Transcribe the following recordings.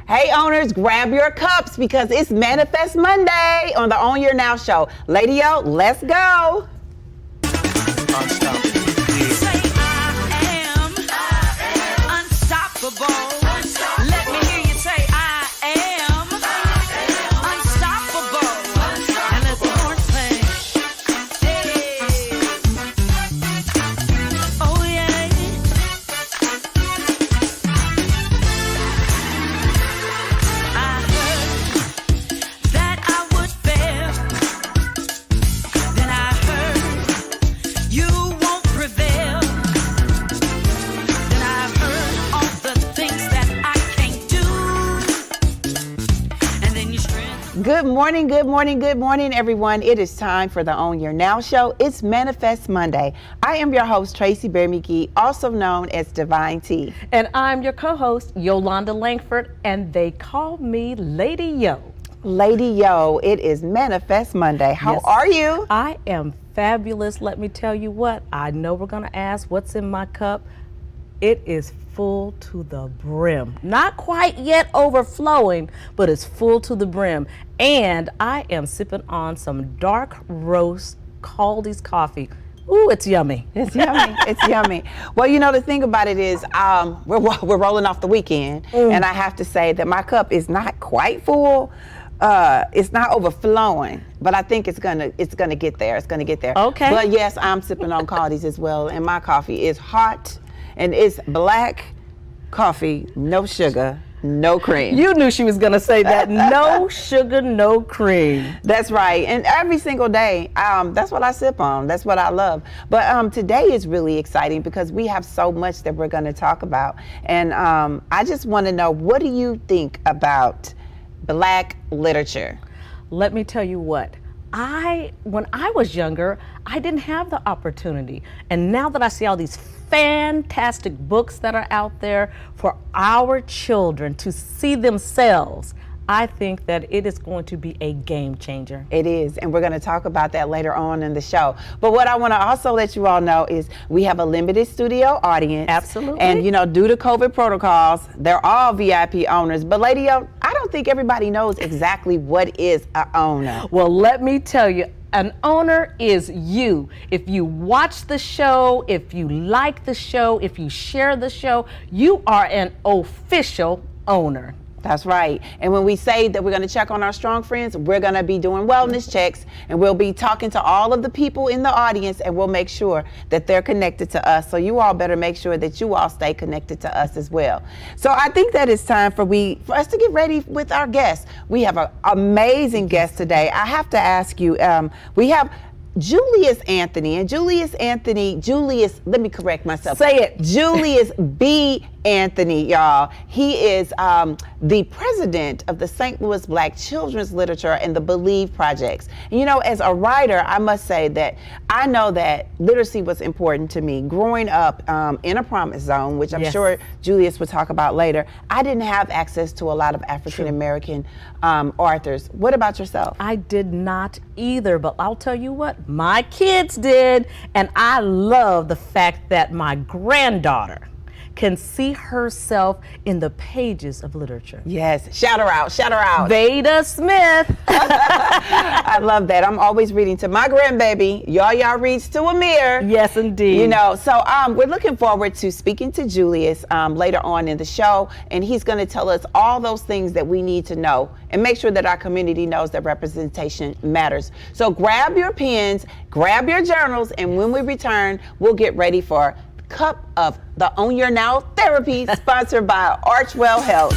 Hey owners, grab your cups because it's Manifest Monday on the On Your Now show. Lady O, let's go. Unstoppable. Say I am unstoppable. Let me hear you say I am unstoppable. And let the horns play. Hey. Oh yeah. I heard that I would fail. Then I heard you won't prevail. Then I've heard all the things that I can't do. And then you strength. Good morning, good morning, good morning, everyone. It is time for the On Your Now show. It's Manifest Monday. I am your host, Tracy Bear McGee, also known as Divine T. And I'm your co-host, Yolanda Langford, and they call me Lady Yo. Lady Yo, it is Manifest Monday. How Yes. are you? I am fabulous. Let me tell you what, I know we're going to ask what's in my cup. It is full to the brim. Not quite yet overflowing, but it's full to the brim. And I am sipping on some dark roast Caldi's coffee. Ooh, it's yummy. It's yummy. It's yummy. Well, you know, the thing about it is we're rolling off the weekend, and I have to say that my cup is not quite full. It's not overflowing, but I think it's gonna get there. It's gonna get there. Okay. But yes, I'm sipping on Caldi's as well, and my coffee is hot, and it's black coffee, no sugar, no cream. You knew she was going to say that. No sugar, no cream. That's right. And every single day, that's what I sip on. That's what I love. But today is really exciting because we have so much that we're going to talk about. And I just want to know, what do you think about Black literature? Let me tell you what. When I was younger, I didn't have the opportunity. And now that I see all these fantastic books that are out there for our children to see themselves, I think that it is going to be a game changer. It is, and we're going to talk about that later on in the show. But what I want to also let you all know is we have a limited studio audience. Absolutely. And, you know, due to COVID protocols, they're all VIP owners. But, Lady O, I don't think everybody knows exactly what is an owner. Well, let me tell you, an owner is you. If you watch the show, if you like the show, if you share the show, you are an official owner. That's right. And when we say that we're going to check on our strong friends, we're going to be doing wellness checks, and we'll be talking to all of the people in the audience, and we'll make sure that they're connected to us. So you all better make sure that you all stay connected to us as well. So I think that it's time for us to get ready with our guests. We have an amazing guest today. I have to ask you, we have Julius Anthony, and Julius, let me correct myself. Say it. Julius B Anthony, y'all. He is the president of the St. Louis Black Children's Literature and the Believe Projects. And, you know, as a writer, I must say that I know that literacy was important to me. Growing up in a promise zone, which I'm Yes. sure Julius will talk about later, I didn't have access to a lot of African American authors. What about yourself? I did not either, but I'll tell you what, my kids did, and I love the fact that my granddaughter can see herself in the pages of literature. Yes, shout her out, shout her out. Veda Smith. I love that. I'm always reading to my grandbaby. Y'all reads to Amir. Yes, indeed. You know, so we're looking forward to speaking to Julius later on in the show, and he's going to tell us all those things that we need to know and make sure that our community knows that representation matters. So grab your pens, grab your journals, and when we return, we'll get ready for Cup of the On Your Now Therapy, sponsored by Archwell Health.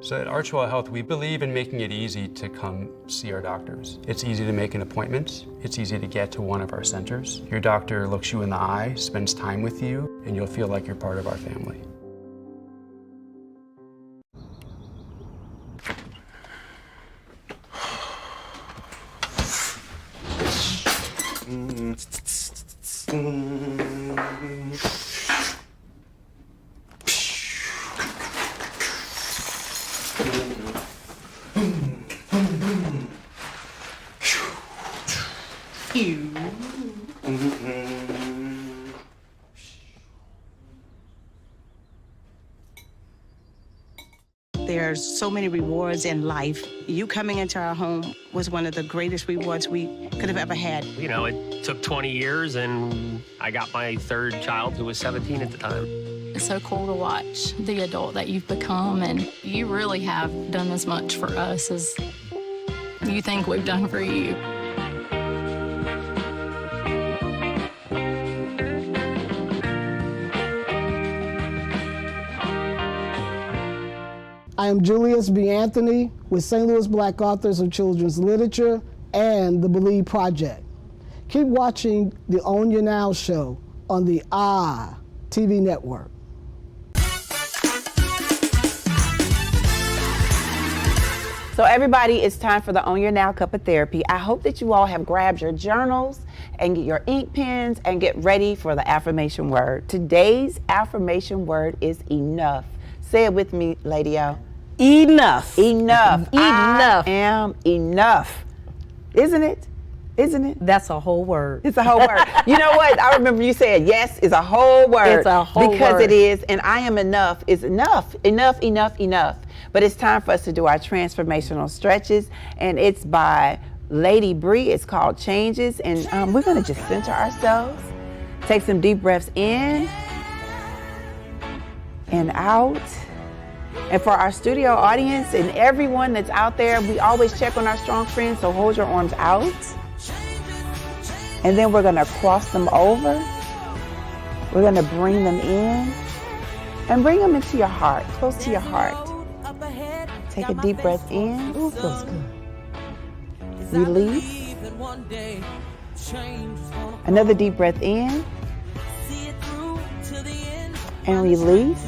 So at Archwell Health, we believe in making it easy to come see our doctors. It's easy to make an appointment. It's easy to get to one of our centers. Your doctor looks you in the eye, spends time with you, and you'll feel like you're part of our family. There's so many rewards in life. You coming into our home was one of the greatest rewards we could have ever had. You know, it took 20 years, and I got my third child, who was 17 at the time. It's so cool to watch the adult that you've become, and you really have done as much for us as you think we've done for you. I am Julius B Anthony with St. Louis Black Authors of Children's Literature and the Believe Project. Keep watching the Own Your Now show on the TV network. So everybody, it's time for the Own Your Now Cup of Therapy. I hope that you all have grabbed your journals and get your ink pens and get ready for the affirmation word. Today's affirmation word is enough. Say it with me, Lady O. Enough. Enough. Enough. I am enough. Isn't it? Isn't it? That's a whole word. It's a whole word. You know what? I remember you said yes is a whole word. It's a whole because word. it is, and I am enough is enough. Enough, enough, enough. But it's time for us to do our transformational stretches, and it's by Lady Bree. It's called Changes, and we're going to just center ourselves. Take some deep breaths in and out. And for our studio audience and everyone that's out there, we always check on our strong friends, so hold your arms out. And then we're gonna cross them over. We're gonna bring them in and bring them into your heart, close to your heart. Take a deep breath in. Ooh, feels good. Release. Another deep breath in. And release.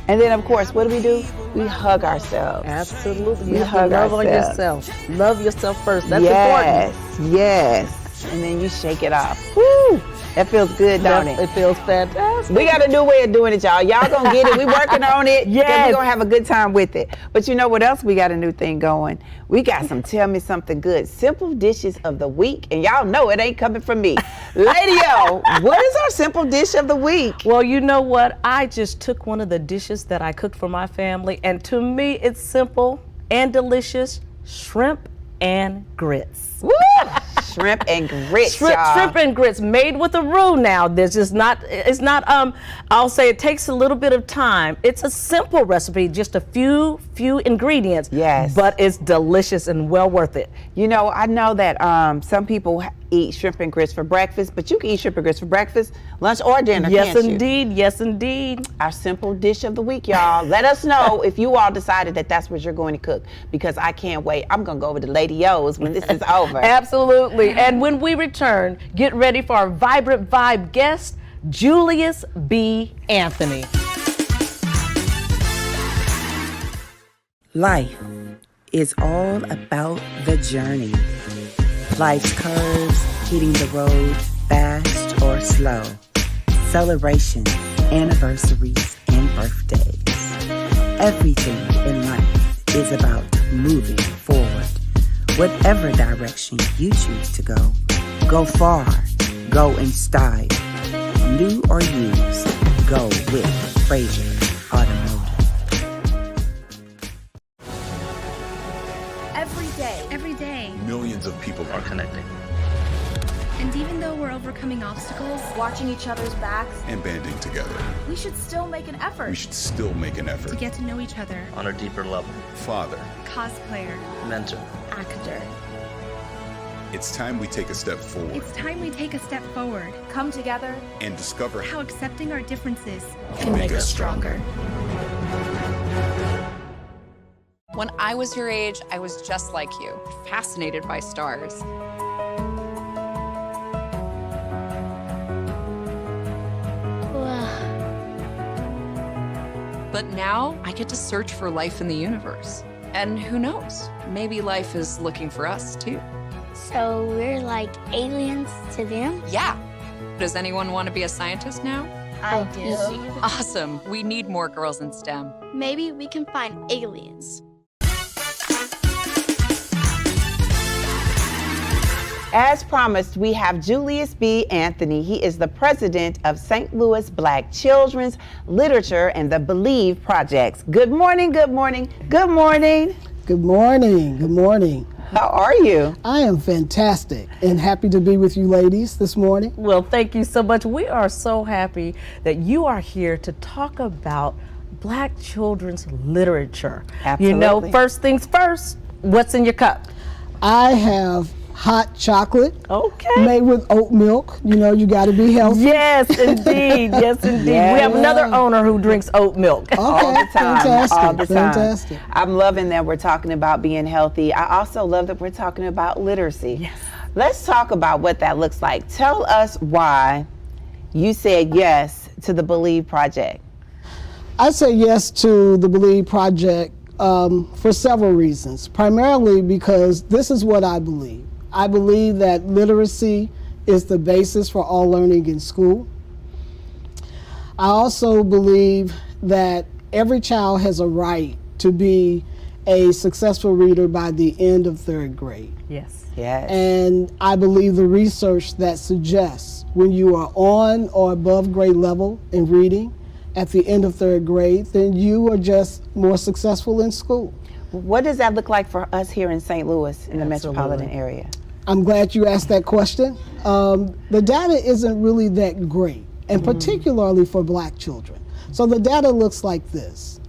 And then, of course, what do? We hug ourselves. Absolutely. We You hug love on ourselves. yourself. Love yourself first. That's Yes, important. yes. And then you shake it off. Woo! That feels good, don't it? It feels fantastic. We got a new way of doing it, y'all. Y'all gonna get it. We working on it. Yes. We're gonna have a good time with it. But you know what else? We got a new thing going. We got some Tell Me Something Good simple dishes of the week. And y'all know it ain't coming from me. Lady O, what is our simple dish of the week? Well, you know what? I just took one of the dishes that I cooked for my family, and to me, it's simple and delicious: shrimp and grits. Woo! Shrimp and grits, y'all. Shrimp and grits made with a roux now. It's not, I'll say it takes a little bit of time. It's a simple recipe, just a few ingredients. Yes. But it's delicious and well worth it. You know, I know that some people eat shrimp and grits for breakfast, but you can eat shrimp and grits for breakfast, lunch, or dinner, Yes, can't you? indeed. Yes, indeed. Our simple dish of the week, y'all. Let us know if you all decided that that's what you're going to cook, because I can't wait. I'm going to go over to Lady O's when this is over. Absolutely. And when we return, get ready for our Vibrant Vibe guest, Julius B Anthony. Life is all about the journey. Life's curves, hitting the road fast or slow. Celebrations, anniversaries, and birthdays. Everything in life is about moving forward. Whatever direction you choose to go far, go in style. New or used, go with Fraser Automotive. Every day, Millions of people are connecting and even though we're overcoming obstacles, watching each other's backs, and banding together. we should still make an effort. We should still make an to effort. get to know each other, On a deeper level. Father, cosplayer, Mentor. actor. it's time we take a step forward It's time we take a step forward. Come together. and discover How accepting our differences can make us stronger. When I was your age, I was just like you, fascinated by stars. But now I get to search for life in the universe. And who knows, maybe life is looking for us too. So we're like aliens to them? Yeah. Does anyone want to be a scientist now? I do. Awesome. We need more girls in STEM. Maybe we can find aliens. As promised, we have Julius B Anthony. He is the president of St. Louis Black Children's Literature and the Believe Projects. Good morning, good morning, good morning. Good morning, good morning. How are you? I am fantastic and happy to be with you ladies this morning. Well, thank you so much. We are so happy that you are here to talk about Black children's literature. Absolutely. You know, first things first, what's in your cup? I have hot chocolate made with oat milk. You know, you got to be healthy. Yes, indeed. Yes, indeed. Yeah. We have another owner who drinks oat milk. Okay, All the time. fantastic, All the time. fantastic. I'm loving that we're talking about being healthy. I also love that we're talking about literacy. Yes. Let's talk about what that looks like. Tell us why you said yes to the Believe Project. I say yes to the Believe Project for several reasons. Primarily because this is what I believe. I believe that literacy is the basis for all learning in school. I also believe that every child has a right to be a successful reader by the end of 3rd grade. Yes. Yes. And I believe the research that suggests when you are on or above grade level in reading at the end of 3rd grade, then you are just more successful in school. What does that look like for us here in St. Louis in the metropolitan area? I'm glad you asked that question. The data isn't really that great, and particularly for Black children. So the data looks like this.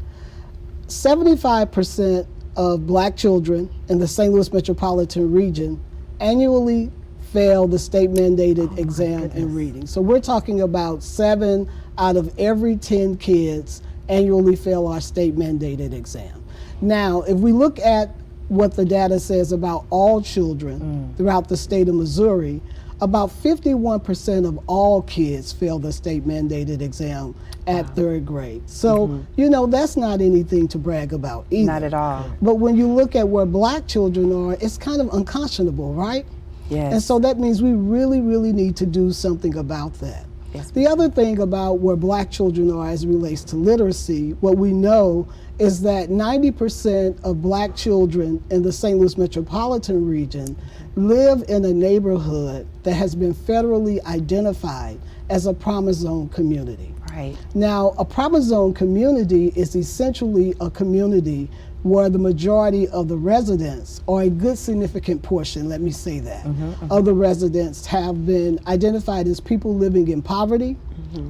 75% of Black children in the St. Louis metropolitan region annually fail the state-mandated exam in reading. So we're talking about 7 out of every 10 kids annually fail our state-mandated exam. Now, if we look at what the data says about all children throughout the state of Missouri, about 51% of all kids fail the state-mandated exam at 3rd grade. So, you know, that's not anything to brag about either. Not at all. But when you look at where Black children are, it's kind of unconscionable, right? Yes. And so that means we really, really need to do something about that. Yes. The other thing about where Black children are as it relates to literacy, what we know is that 90% of Black children in the St. Louis metropolitan region live in a neighborhood that has been federally identified as a Promise Zone community. Right. Now, a Promise Zone community is essentially a community where the majority of the residents, or a good significant portion, let me say that, of the residents have been identified as people living in poverty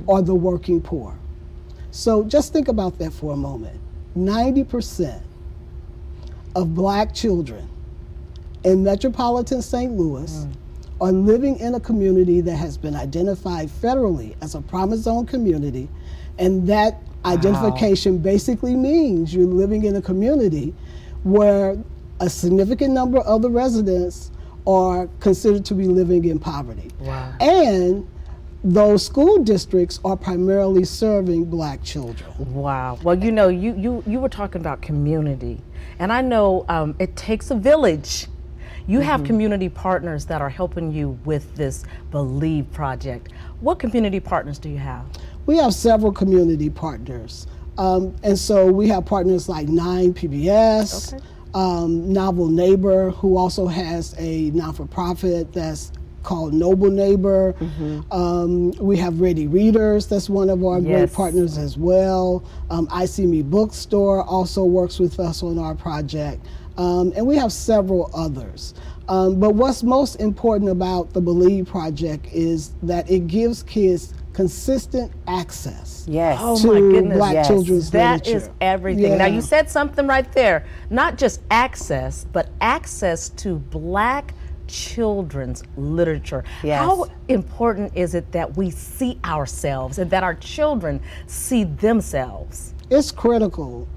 or the working poor. So just think about that for a moment. 90% of Black children in metropolitan St. Louis are living in a community that has been identified federally as a Promise Zone community, and that identification basically means you're living in a community where a significant number of the residents are considered to be living in poverty. Wow. And those school districts are primarily serving Black children. Wow. Well, you know, you were talking about community, and I know it takes a village. You have community partners that are helping you with this Believe project. What community partners do you have? We have several community partners. And so we have partners like 9 PBS, Novel Neighbor, who also has a not-for-profit that's called Noble Neighbor. We have Ready Readers, that's one of our great partners as well. I See Me Bookstore also works with us on our project. And we have several others. But what's most important about the Believe Project is that it gives kids consistent access Oh to my goodness. Black children's That literature. is everything. Now you said something right there, not just access, but access to Black children's literature. Yes. How important is it that we see ourselves and that our children see themselves? It's critical.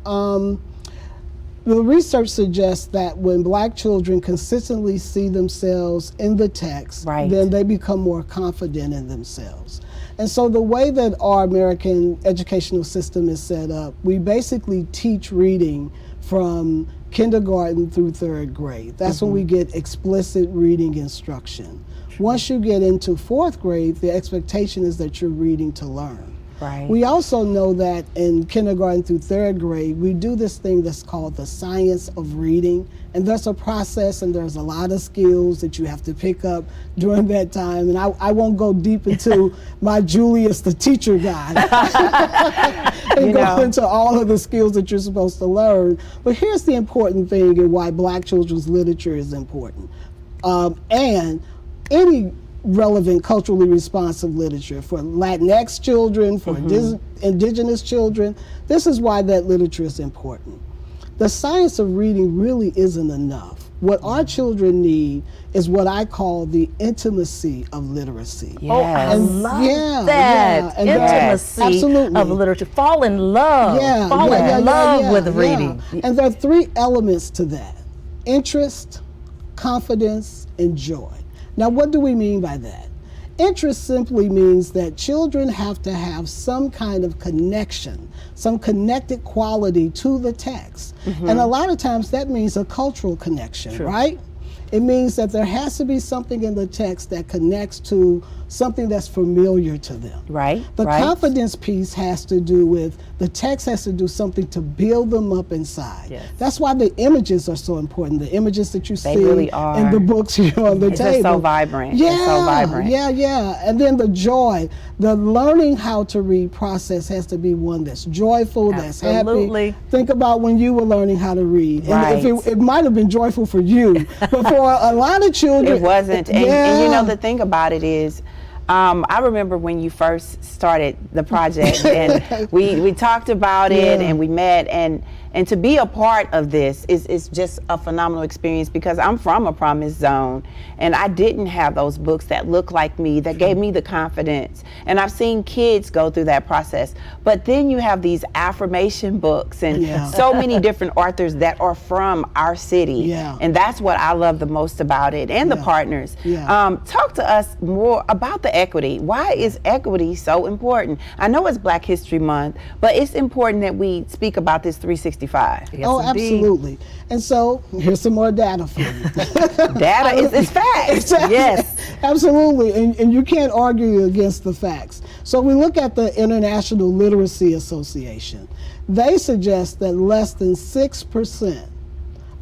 The research suggests that when Black children consistently see themselves in the text, then they become more confident in themselves. And so the way that our American educational system is set up, we basically teach reading from kindergarten through 3rd grade. That's when we get explicit reading instruction. Once you get into 4th grade, the expectation is that you're reading to learn. Right. We also know that in kindergarten through 3rd grade, we do this thing that's called the science of reading. And there's a process and there's a lot of skills that you have to pick up during that time. And I won't go deep into my Julius the teacher guide and go into all of the skills that you're supposed to learn. But here's the important thing and why Black children's literature is important. And any relevant culturally responsive literature for Latinx children, for indigenous children, this is why that literature is important. The science of reading really isn't enough. What our children need is what I call the intimacy of literacy. Yes. Oh, I love that. And intimacy absolutely. of literature. Fall in love. Fall in love with reading. And there are 3 elements to that: interest, confidence, and joy. Now, what do we mean by that? Interest simply means that children have to have some kind of connection, some connected quality to the text. And a lot of times that means a cultural connection, right? It means that there has to be something in the text that connects to something that's familiar to them. Right. The confidence piece has to do with the text has to do something to build them up inside. Yes. That's why the images are so important. The images that you see really are. in the books here on the It's table. just so vibrant. Yeah, it's so vibrant. yeah. And then the joy, the learning how to read process has to be one that's joyful, that's happy. Think about when you were learning how to read. And if it might have been joyful for you, but for a lot of children, it wasn't. And you know, the thing about it is, I remember when you first started the project, and we talked about it, and we met, and to be a part of this is just a phenomenal experience, because I'm from a promised zone, and I didn't have those books that looked like me, that gave me the confidence. And I've seen kids go through that process. But then you have these affirmation books and so many different authors that are from our city. And that's what I love the most about it, and the partners. Talk to us more about the equity. Why is equity so important? I know it's Black History Month, but it's important that we speak about this 365. Oh, absolutely. And so here's some more data for you. Data is facts. Yes, absolutely. And you can't argue against the facts. So we look at the International Literacy Association. They suggest that less than 6%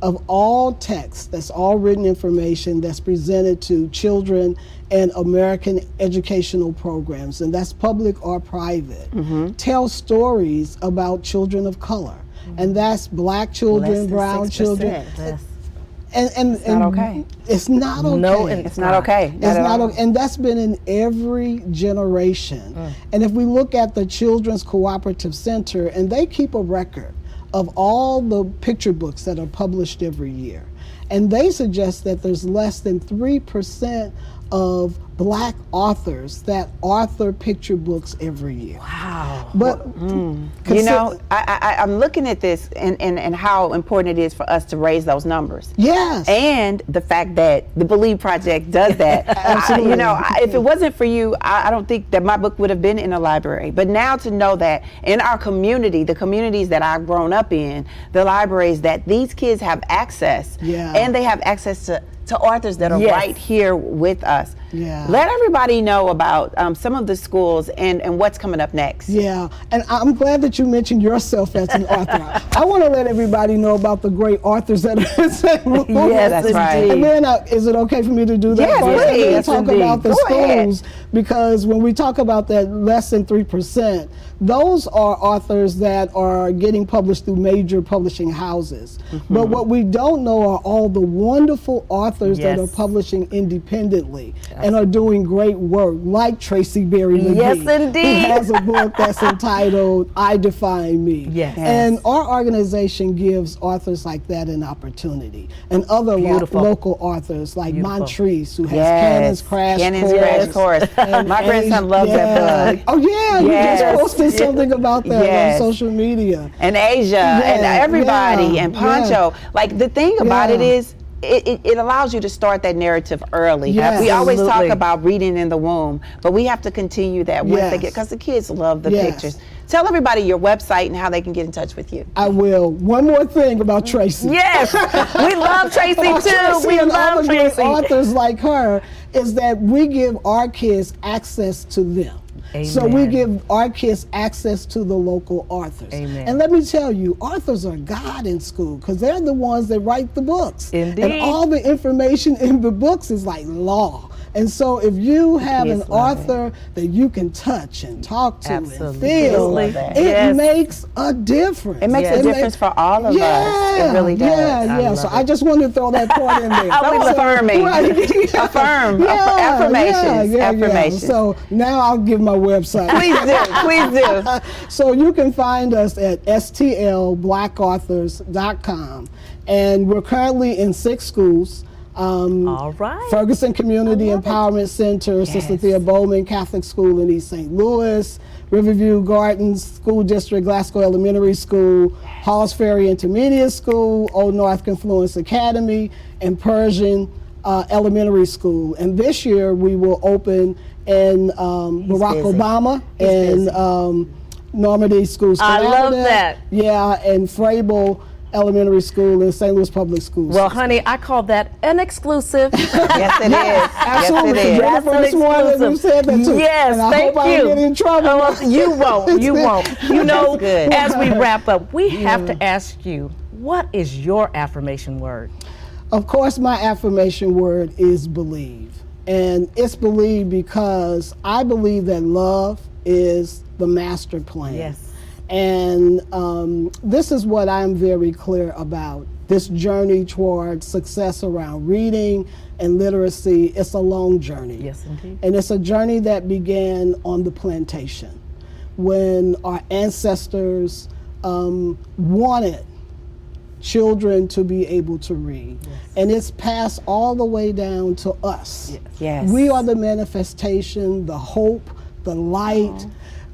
of all text, that's all written information that's presented to children in American educational programs, and that's public or private, tell stories about children of color. And that's Black children, brown children. And it's not okay. It's not okay. No, it's not okay. It's not okay. And that's been in every generation. And if we look at the Children's Cooperative Center, and they keep a record of all the picture books that are published every year. And they suggest that there's less than 3% of Black authors that author picture books every year. Wow. But you know, I'm looking at this and how important it is for us to raise those numbers. Yes. And the fact that the Believe Project does that. Absolutely. You know, if it wasn't for you, I don't think that my book would have been in a library. But now to know that in our community, the communities that I've grown up in, the libraries, that these kids have access, and they have access to authors that are right here with us. Let everybody know about some of the schools and what's coming up next. Yeah, and I'm glad that you mentioned yourself as an author. I want to let everybody know about the great authors that are in St. Louis. Yes, that's right. And then, is it okay for me to do that? Yes, first? please. And talk about the Go schools, ahead. because when we talk about that less than 3%, those are authors that are getting published through major publishing houses. But what we don't know are all the wonderful authors that are publishing independently and are doing great work, like Tracy Berry McGee, Yes, indeed. who has a book that's entitled I Define Me. And our organization gives authors like that an opportunity, and other local authors like Montrese, who has Cannon's Crash Course. And my grandson loves that book. Oh yeah, you just posted something about that on social media. And Asia and everybody and Poncho. Like, the thing about it is, it allows you to start that narrative early. We always talk about reading in the womb, but we have to continue that once they get, because the kids love the pictures. Tell everybody your website and how they can get in touch with you. I will. One more thing about Tracy. Yes, we love Tracy too. We love Tracy. Authors like her is that we give our kids access to them. So we Amen. give our kids access to the local authors. Amen. And let me tell you, authors are God in school because they're the ones that write the books. Indeed. And all the information in the books is like law. And so if you have an Kids love author that you can touch and talk to Absolutely. and feel, Love that. it Yes. makes a difference. It makes Yes. a difference for all of us. It really does. Yeah. So I just wanted to throw that point in there. So affirming. Affirm. Affirmations. Affirmations. So now I'll give my website. Please do. So you can find us at stlblackauthors.com. And we're currently in 6 schools. All right. Ferguson Community Empowerment Center, Sister Thea Bowman Catholic School in East St. Louis, Riverview Gardens School District, Glasgow Elementary School, Halls Ferry Intermediate School, Old North Confluence Academy, and Persian Elementary School. And this year we will open in Barack busy. Obama and Normandy Schools. I love that. Yeah, and Frable Elementary School in St. Louis Public Schools. Well, honey, I call that an exclusive. Yes, it is. Absolutely. Yes, it is. Jennifer, That's this morning exclusive. you said that too. Yes, and I thank hope I you. don't get in trouble. Oh, you won't. You won't. You know, That's good. as we wrap up, we have to ask you, what is your affirmation word? Of course, my affirmation word is believe. And it's believe because I believe that love is the master plan. Yes. And this is what I'm very clear about. This journey toward success around reading and literacy, it's a long journey. Yes, indeed. And it's a journey that began on the plantation when our ancestors wanted children to be able to read. Yes. And it's passed all the way down to us. Yes. We are the manifestation, the hope, the light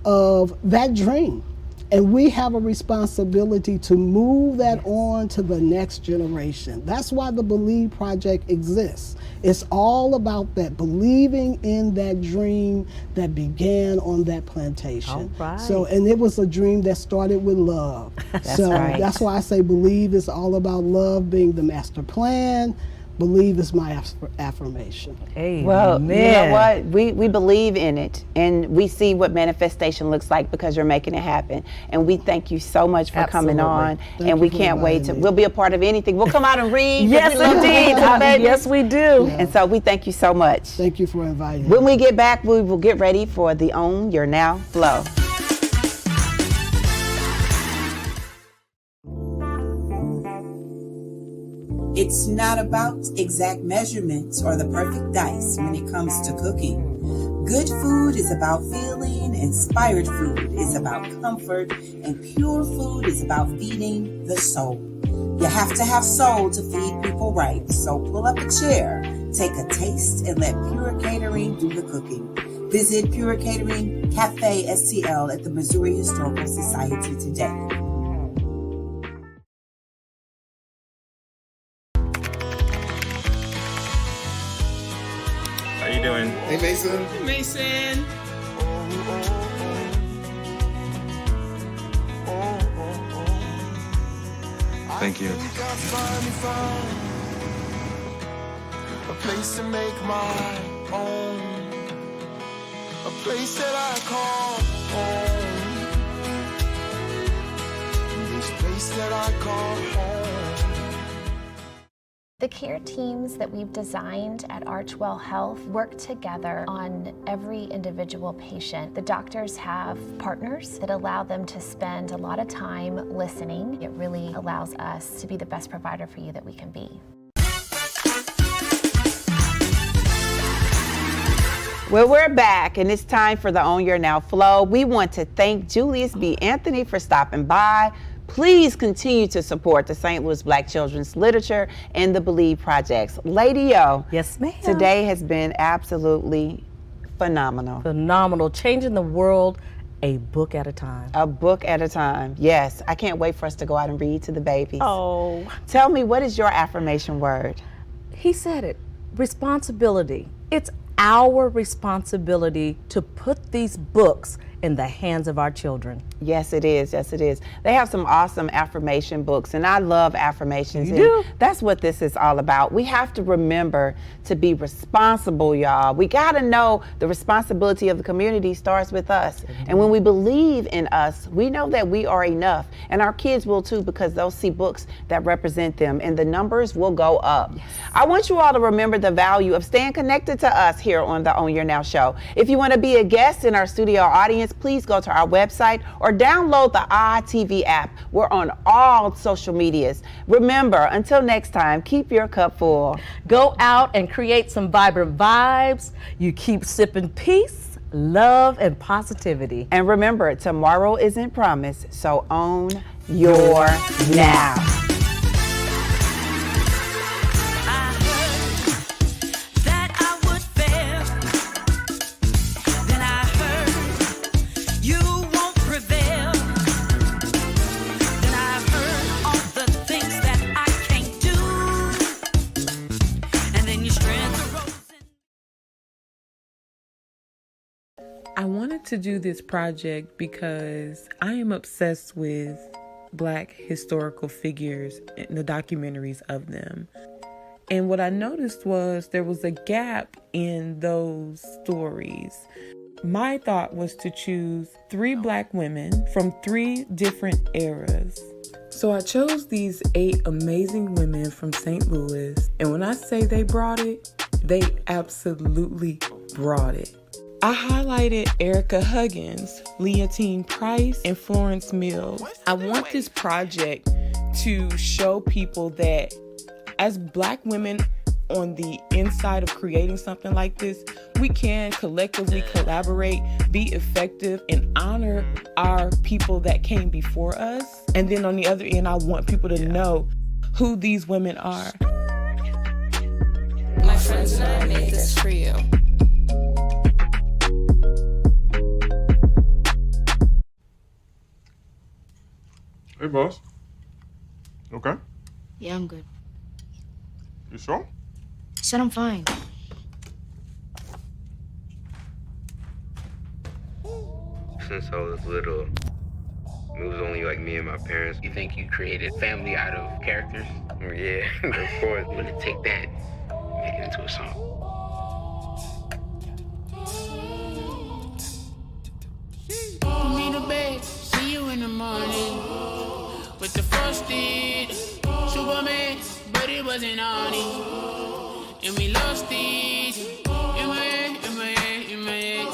of that dream. And we have a responsibility to move that on to the next generation. That's why the Believe Project exists. It's all about that, believing in that dream that began on that plantation. All right. So, and it was a dream that started with love. That's so right. that's why I say believe is all about love being the master plan. Believe is my affirmation. Amen. Well, you know what? We believe in it, and we see what manifestation looks like because you're making it happen. And we thank you so much for coming on. Thank and we you for can't wait to. inviting me. We'll be a part of anything. We'll come out and read. Yes, We love to indeed. read, baby. Yes, we do. And so we thank you so much. Thank you for inviting me. When we get back, we will get ready for the Own Your Now flow. It's not about exact measurements or the perfect dice when it comes to cooking. Good food is about feeling, inspired food is about comfort, and pure food is about feeding the soul. You have to have soul to feed people right, so pull up a chair, take a taste, and let Pure Catering do the cooking. Visit Pure Catering Cafe STL at the Missouri Historical Society today. How you doing? Hey, Mason. Hey, Mason. Thank you. A place to make my own. A place that I call home. This place that I call home. The care teams that we've designed at Archwell Health work together on every individual patient. The doctors have partners that allow them to spend a lot of time listening. It really allows us to be the best provider for you that we can be. Well, we're back, and it's time for the Own Your Now flow. We want to thank Julius B Anthony for stopping by. Please continue to support the St. Louis Black Children's Literature and the Believe Projects. Lady O. Yes, ma'am. Today has been absolutely phenomenal. Phenomenal. Changing the world a book at a time. A book at a time. Yes. I can't wait for us to go out and read to the babies. Oh. Tell me, what is your affirmation word? He said it. Responsibility. It's our responsibility to put these books in the hands of our children. Yes, it is. Yes, it is. They have some awesome affirmation books, and I love affirmations. You and do? That's what this is all about. We have to remember to be responsible, y'all. We got to know the responsibility of the community starts with us. And when we believe in us, we know that we are enough. And our kids will too, because they'll see books that represent them, and the numbers will go up. Yes. I want you all to remember the value of staying connected to us here on the Own Your Now show. If you want to be a guest in our studio audience, please go to our website or download the iTV app. We're on all social medias. Remember, until next time, keep your cup full. Go out and create some vibrant vibes. You keep sipping peace, love, and positivity. And remember, tomorrow isn't promised, so own your now. I wanted to do this project because I am obsessed with Black historical figures and the documentaries of them. And what I noticed was there was a gap in those stories. My thought was to choose 3 Black women from 3 different eras. So I chose these 8 amazing women from St. Louis. And when I say they brought it, they absolutely brought it. I highlighted Erica Huggins, Leontine Price, and Florence Mills. I want this project to show people that as Black women on the inside of creating something like this, we can collectively collaborate, be effective, and honor our people that came before us. And then on the other end, I want people to know who these women are. My friends and I made this for you. Hey, boss. Okay? Yeah, I'm good. You sure? I said I'm fine. Since I was little, it was only like me and my parents. You think you created family out of characters? Yeah, of course. I'm gonna take that, make it into a song. Put me to bed, see you in the morning. With the frosted Superman, but it wasn't on it. And we lost it. In my head, in my head, in my head.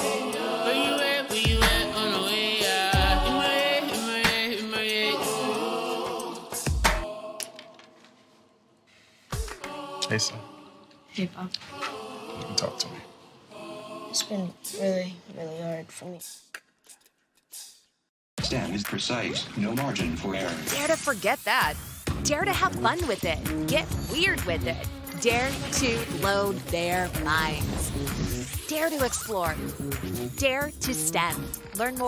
Where you at on the way out? In my head, in my head, in my head. Hey, son. Hey, Pop. You can talk to me. It's been really, really hard for me. STEM is precise, no margin for error. Dare to forget that. Dare to have fun with it. Get weird with it. Dare to load their minds. Dare to explore. Dare to STEM. Learn more